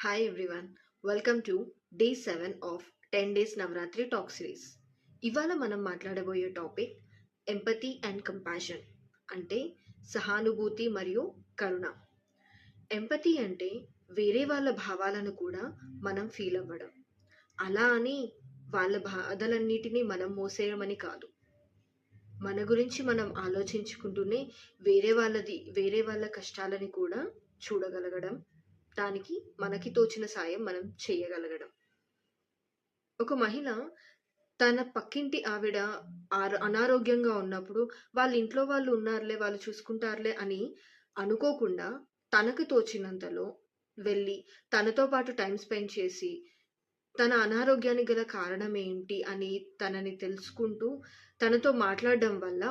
Hi everyone, welcome to day 7 of 10 days Navratri talk series. ఇవాళ మనం మాట్లాడబోయే topic empathy and compassion అంటే సహానుభూతి మరియు కరుణ. Empathy అంటే వేరే వాళ్ళ భావాలను కూడా మనం ఫీల్ అవ్వడం. అలా అని వాళ్ళ బాధలన్నిటినీ మనం మోసేయమని కాదు. మన గురించి మనం ఆలోచించుకుంటూనే వేరే వాళ్ళ కష్టాలని కూడా చూడగలగడం, దానికి మనకి తోచిన సాయం మనం చేయగలగడం. ఒక మహిళ తన పక్కింటి ఆవిడ అనారోగ్యంగా ఉన్నప్పుడు వాళ్ళ ఇంట్లో వాళ్ళు ఉన్నారులే, వాళ్ళు చూసుకుంటారులే అని అనుకోకుండా తనకు తోచినంతలో వెళ్ళి తనతో పాటు టైం స్పెండ్ చేసి తన అనారోగ్యానికి గల కారణం ఏంటి అని తనని తెలుసుకుంటూ తనతో మాట్లాడడం వల్ల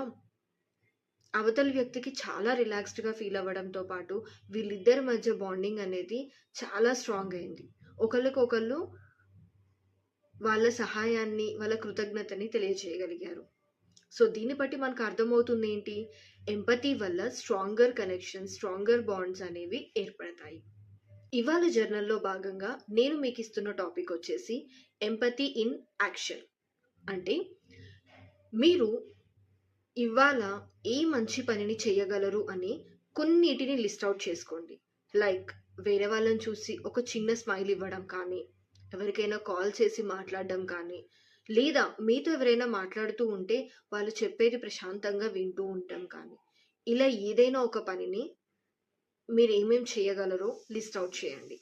అవతలి వ్యక్తికి చాలా రిలాక్స్డ్‌గా ఫీల్ అవ్వడంతో పాటు వీళ్ళిద్దరి మధ్య బాండింగ్ అనేది చాలా స్ట్రాంగ్ అయింది. ఒకళ్ళకొకళ్ళు వాళ్ళ సహాయాన్ని, వాళ్ళ కృతజ్ఞతని తెలియజేయగలిగారు. సో దీన్ని బట్టి మనకు అర్థమవుతుంది ఏంటి? ఎంపతి వల్ల స్ట్రాంగర్ కనెక్షన్స్, స్ట్రాంగర్ బాండ్స్ అనేవి ఏర్పడతాయి. ఇవాళ జర్నల్‌లో భాగంగా నేను మీకిస్తున్న టాపిక్ వచ్చేసి ఎంపతి ఇన్ యాక్షన్. అంటే మీరు ఇవాళ ఏ మంచి పనిని చేయగలరు అని కొన్నిటిని లిస్ట్ అవుట్ చేసుకోండి. లైక్ వేరే వాళ్ళని చూసి ఒక చిన్న స్మైల్ ఇవ్వడం కానీ, ఎవరికైనా కాల్ చేసి మాట్లాడడం కానీ, లేదా మీతో ఎవరైనా మాట్లాడుతూ ఉంటే వాళ్ళు చెప్పేది ప్రశాంతంగా వింటూ ఉండటం కానీ, ఇలా ఏదైనా ఒక పనిని మీరు ఏమేం చేయగలరో లిస్ట్ అవుట్ చేయండి.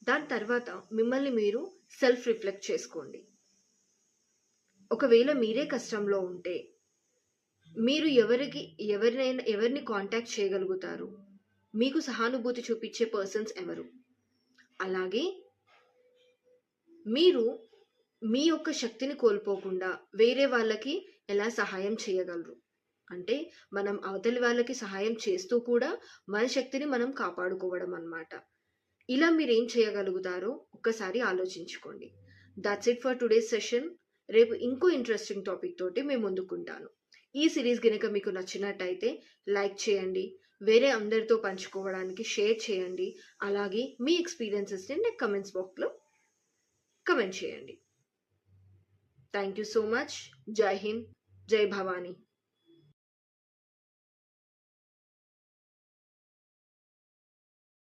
దాని తర్వాత మిమ్మల్ని మీరు సెల్ఫ్ రిఫ్లెక్ట్ చేసుకోండి. ఒకవేళ మీరే కష్టంలో ఉంటే మీరు ఎవరిని కాంటాక్ట్ చేయగలుగుతారు? మీకు సహానుభూతి చూపించే పర్సన్స్ ఎవరు? అలాగే మీరు మీ యొక్క శక్తిని కోల్పోకుండా వేరే వాళ్ళకి ఎలా సహాయం చేయగలరు? అంటే మనం అవతలి వాళ్ళకి సహాయం చేస్తూ కూడా మన శక్తిని మనం కాపాడుకోవడం అన్నమాట. ఇలా మీరేం చేయగలుగుతారో ఒక్కసారి ఆలోచించుకోండి. That's it for today's session. రేపు ఇంకో ఇంట్రెస్టింగ్ టాపిక్ తోటి మేము ముందుకుంటాను. ఈ సిరీస్ గనుక మీకు నచ్చినట్టయితే లైక్ చేయండి, వేరే అందరితో పంచుకోవడానికి షేర్ చేయండి. అలాగే మీ ఎక్స్పీరియన్సెస్ని నాకు కమెంట్స్ బాక్స్లో కమెంట్ చేయండి. Thank you so much. జై హింద్, జై భవానీ.